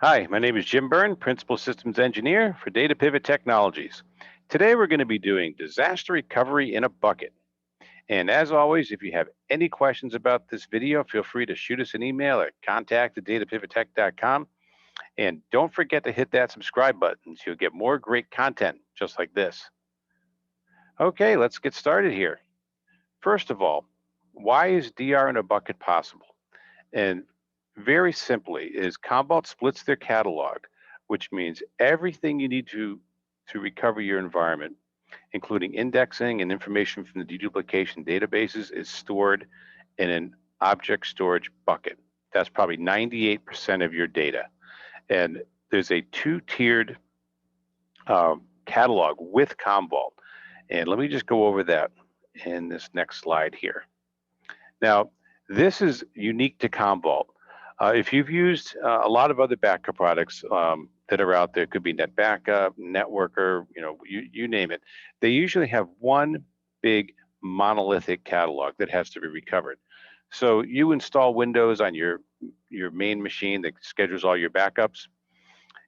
Hi, my name is Jim Byrne, Principal Systems Engineer for DataPivot Technologies. Today we're going to be doing disaster recovery in a bucket. And as always, if you have any questions about this video, feel free to shoot us an email at contact@datapivottech.com. And don't forget to hit that subscribe button so you'll get more great content just like this. Okay, let's get started here. First of all, why is DR in a bucket possible? And very simply is Commvault splits their catalog, which means everything you need to recover your environment, including indexing and information from the deduplication databases, is stored in an object storage bucket. That's probably 98% of your data. And there's a two-tiered catalog with Commvault. And let me just go over that in this next slide here. Now, this is unique to Commvault. If you've used a lot of other backup products that are out there, it could be NetBackup, Networker, you name it. They usually have one big monolithic catalog that has to be recovered. So you install Windows on your main machine that schedules all your backups,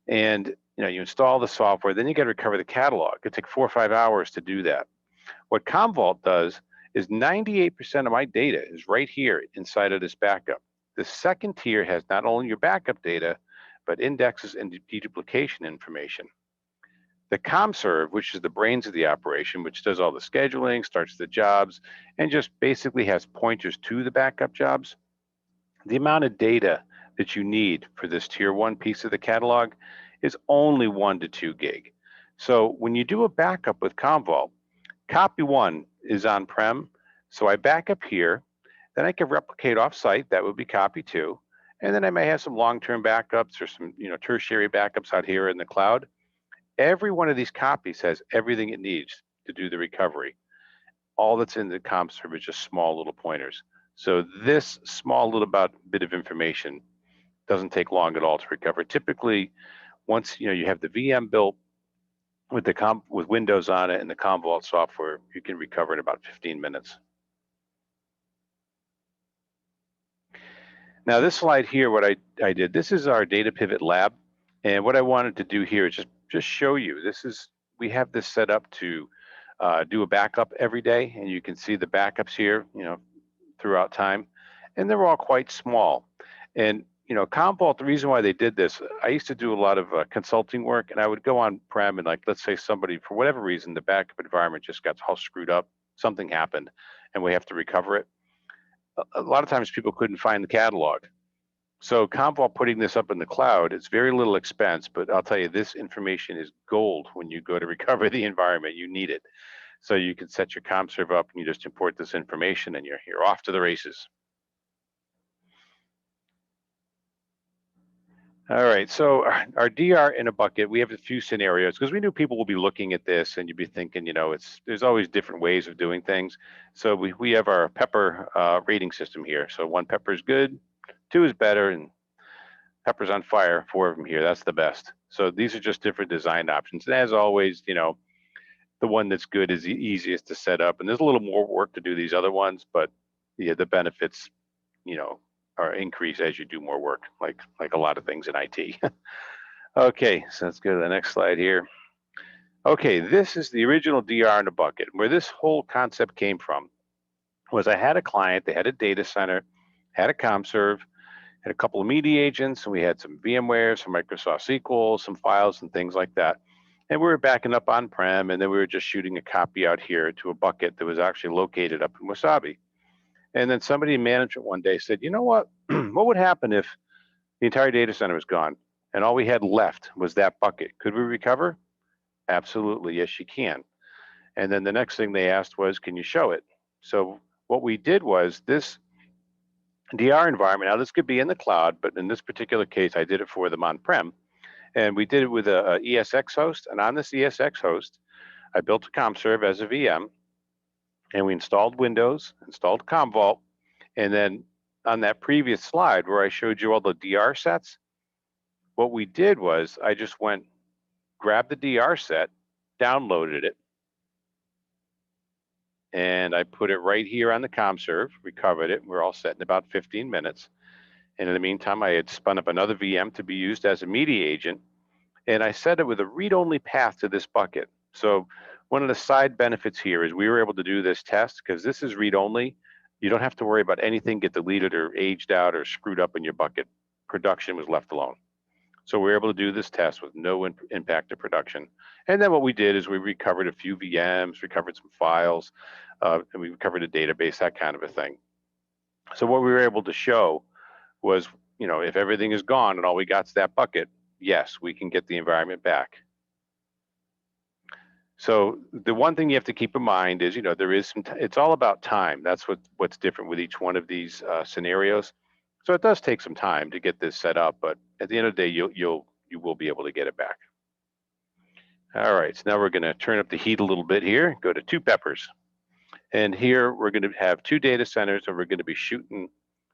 and you install the software. Then you got to recover the catalog. It takes 4 or 5 hours to do that. What Commvault does is 98% of my data is right here inside of this backup. The second tier has not only your backup data, but indexes and deduplication information. The ComServe, which is the brains of the operation, which does all the scheduling, starts the jobs, and just basically has pointers to the backup jobs. The amount of data that you need for this tier 1 piece of the catalog is only 1 to 2 gig. So when you do a backup with Commvault, copy 1 is on-prem, so I back up here, then I can replicate off-site, that would be copy 2, and then I may have some long-term backups or some tertiary backups out here in the cloud. Every one of these copies has everything it needs to do the recovery. All that's in the ComServe is just small little pointers. So this small little bit of information doesn't take long at all to recover. Typically, once you have the VM built with Windows on it and the Commvault software, you can recover in about 15 minutes. Now this slide here, what I did, this is our DataPivot lab, and what I wanted to do here is just show you. We have this set up to do a backup every day, and you can see the backups here, throughout time, and they're all quite small. And Commvault, the reason why they did this, I used to do a lot of consulting work, and I would go on-prem and, like, let's say somebody, for whatever reason, the backup environment just got all screwed up, something happened, and we have to recover it. A lot of times people couldn't find the catalog. So Commvault putting this up in the cloud, it's very little expense, but I'll tell you, this information is gold when you go to recover the environment. You need it. So you can set your ComServe up and you just import this information and you're off to the races. All right, so our DR in a bucket, we have a few scenarios because we knew people will be looking at this and you'd be thinking, there's always different ways of doing things. So we have our pepper rating system here. So 1 pepper is good, 2 is better, and pepper's on fire, 4 of them here, that's the best. So these are just different design options. And as always, the one that's good is the easiest to set up. And there's a little more work to do these other ones, but yeah, the benefits, are increased as you do more work, like a lot of things in IT. Okay, so let's go to the next slide here. Okay, this is the original DR in a bucket. Where this whole concept came from was I had a client, they had a data center, had a ComServe, had a couple of media agents, and we had some VMware, some Microsoft SQL, some files and things like that. And we were backing up on-prem, and then we were just shooting a copy out here to a bucket that was actually located up in Wasabi. And then somebody in management one day said, you know what? What would happen if the entire data center was gone and all we had left was that bucket? Could we recover? Absolutely, yes, you can. And then the next thing they asked was, can you show it? So what we did was this DR environment, now this could be in the cloud, but in this particular case, I did it for them on-prem. And we did it with a ESX host. And on this ESX host, I built a ComServe as a VM, and we installed Windows, installed Commvault, and then on that previous slide where I showed you all the DR sets, what we did was I just grabbed the DR set, downloaded it, and I put it right here on the ComServe, recovered it. We're all set in about 15 minutes. And in the meantime, I had spun up another VM to be used as a media agent, and I set it with a read-only path to this bucket. So one of the side benefits here is we were able to do this test because this is read-only. You don't have to worry about anything get deleted or aged out or screwed up in your bucket. Production was left alone. So we were able to do this test with no impact to production. And then what we did is we recovered a few VMs, recovered some files, and we recovered a database, that kind of a thing. So what we were able to show was, if everything is gone and all we got is that bucket, yes, we can get the environment back. So the one thing you have to keep in mind is, there is it's all about time. That's what's different with each one of these scenarios. So it does take some time to get this set up, but at the end of the day, you will be able to get it back. All right, so now we're going to turn up the heat a little bit here. Go to 2 peppers, and here we're going to have 2 data centers, and we're going to be shooting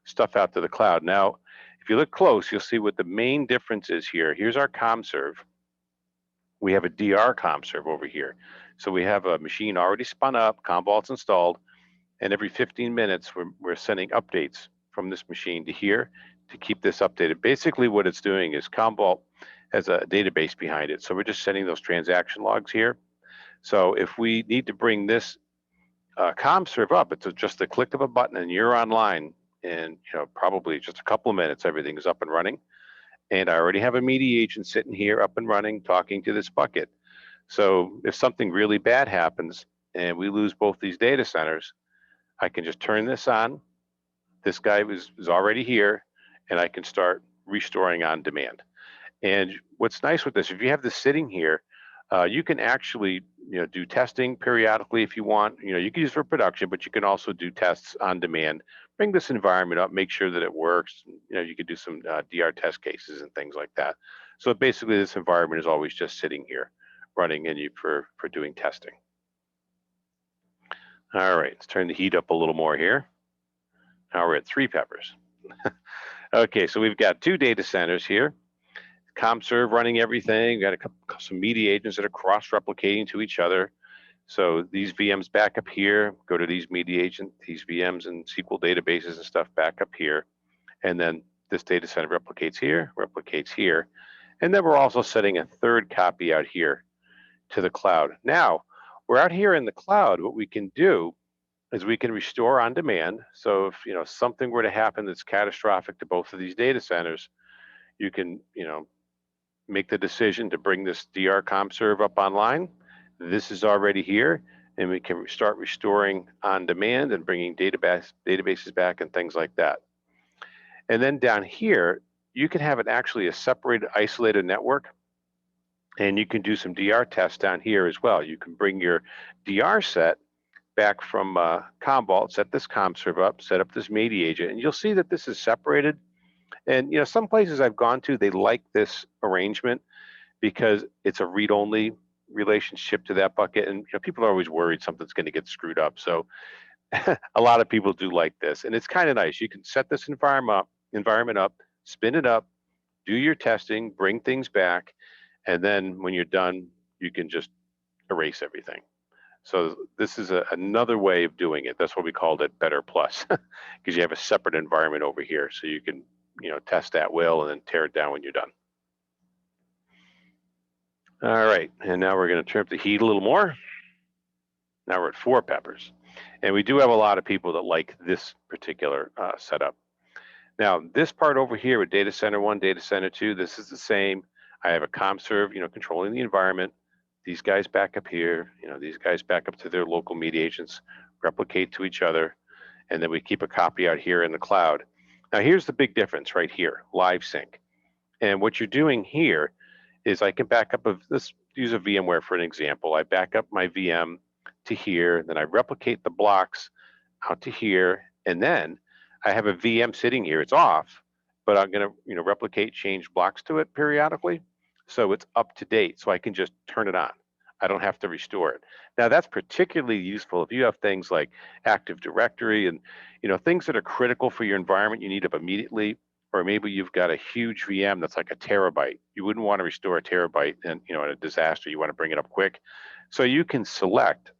stuff out to the cloud. Now, if you look close, you'll see what the main difference is here. Here's our CommServe. We have a DR CommServe over here. So we have a machine already spun up, Commvault's installed, and every 15 minutes we're sending updates from this machine to here to keep this updated. Basically what it's doing is Commvault has a database behind it. So we're just sending those transaction logs here. So if we need to bring this CommServe up, it's just a click of a button and you're online, and probably just a couple of minutes, everything is up and running. And I already have a media agent sitting here up and running, talking to this bucket. So if something really bad happens and we lose both these data centers, I can just turn this on. This guy is already here, and I can start restoring on demand. And what's nice with this, if you have this sitting here, you can actually do testing periodically if you want. You can use it for production, but you can also do tests on demand. Bring this environment up, make sure that it works. You could do some DR test cases and things like that. So basically, this environment is always just sitting here, running in you for doing testing. All right, let's turn the heat up a little more here. Now we're at 3 peppers. Okay, so we've got 2 data centers here. CommServe running everything. We've got some media agents that are cross-replicating to each other. So these VMs back up here, go to these media agents, these VMs and SQL databases and stuff back up here. And then this data center replicates here. And then we're also setting a 3rd copy out here to the cloud. Now, we're out here in the cloud. What we can do is we can restore on demand. So if something were to happen that's catastrophic to both of these data centers, you can make the decision to bring this DR CommServe up online. This is already here, and we can start restoring on demand and bringing databases back and things like that. And then down here, you can have it actually a separated, isolated network, and you can do some DR tests down here as well. You can bring your DR set back from Commvault, set this CommServe up, set up this media agent, and you'll see that this is separated. And some places I've gone to, they like this arrangement because it's a read-only relationship to that bucket, and people are always worried something's going to get screwed up. So a lot of people do like this, and it's kind of nice. You can set this environment up, spin it up, do your testing, bring things back, and then when you're done, you can just erase everything. So this is another way of doing it. That's what we called it Better Plus, because you have a separate environment over here, so you can test at will and then tear it down when you're done. All right, and now we're going to turn up the heat a little more. Now we're at 4 peppers, and we do have a lot of people that like this particular setup. Now this part over here with data center 1, data center 2, this is the same. I have a CommServe, controlling the environment. These guys back up here, these guys back up to their local media agents, replicate to each other, and then we keep a copy out here in the cloud. Now here's the big difference right here, live sync. And what you're doing here is I can back up let's use a VMware for an example. I back up my VM to here, then I replicate the blocks out to here, and then I have a VM sitting here. It's off, but I'm going to replicate, change blocks to it periodically, so it's up to date. So I can just turn it on. I don't have to restore it. Now that's particularly useful if you have things like Active Directory and things that are critical for your environment you need up immediately, or maybe you've got a huge VM that's like a terabyte. You wouldn't want to restore a terabyte and in a disaster. You want to bring it up quick. So you can select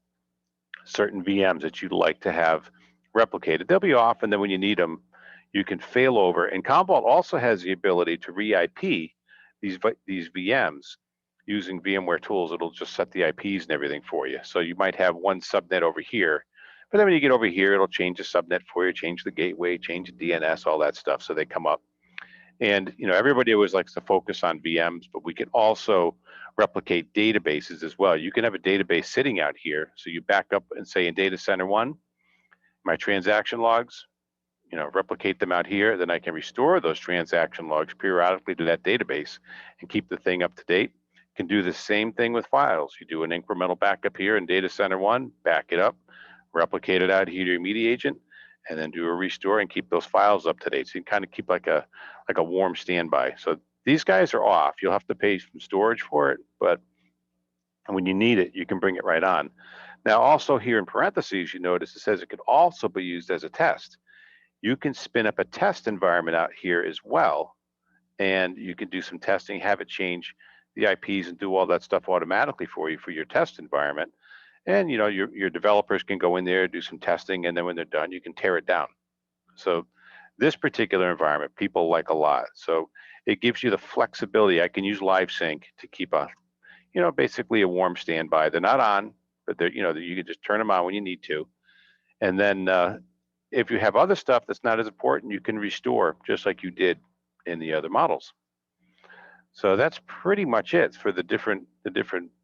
certain VMs that you'd like to have replicated. They'll be off, and then when you need them, you can fail over. And Commvault also has the ability to re-IP these VMs using VMware tools. It'll just set the IPs and everything for you. So you might have one subnet over here, but then when you get over here, it'll change the subnet for you, change the gateway, change the DNS, all that stuff. So they come up. And everybody always likes to focus on VMs, but we can also replicate databases as well. You can have a database sitting out here. So you back up and say in data center 1, my transaction logs, replicate them out here. Then I can restore those transaction logs periodically to that database and keep the thing up to date. You can do the same thing with files. You do an incremental backup here in data center 1, back it up, replicate it out here to your media agent, and then do a restore and keep those files up to date. So you can kind of keep like a warm standby. So these guys are off. You'll have to pay some storage for it, but when you need it, you can bring it right on. Now, also here in parentheses, you notice it says it could also be used as a test. You can spin up a test environment out here as well, and you can do some testing, have it change the IPs and do all that stuff automatically for you for your test environment. And your developers can go in there, do some testing, and then when they're done, you can tear it down. So this particular environment, people like a lot. So it gives you the flexibility. I can use live sync to keep a, basically a warm standby. They're not on, but they're, you can just turn them on when you need to. And then if you have other stuff that's not as important, you can restore just like you did in the other models. So that's pretty much it for the different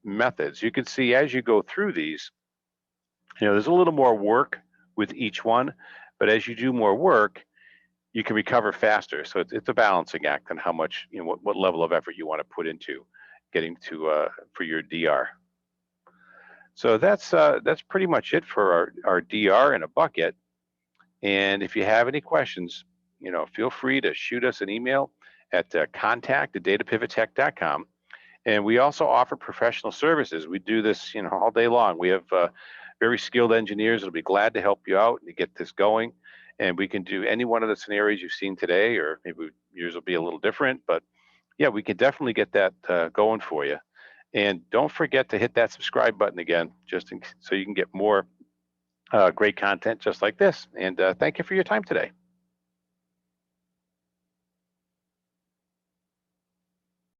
methods. You can see as you go through these, there's a little more work with each one, but as you do more work, you can recover faster. So it's a balancing act on how much, what level of effort you want to put into getting to for your DR. So that's pretty much it for our DR in a bucket. And if you have any questions, feel free to shoot us an email at contact@datapivottech.com. And we also offer professional services. We do this, all day long. We have very skilled engineers that'll be glad to help you out and to get this going. And we can do any one of the scenarios you've seen today, or maybe yours will be a little different. But yeah, we can definitely get that going for you. And don't forget to hit that subscribe button again, so you can get more great content just like this. And thank you for your time today.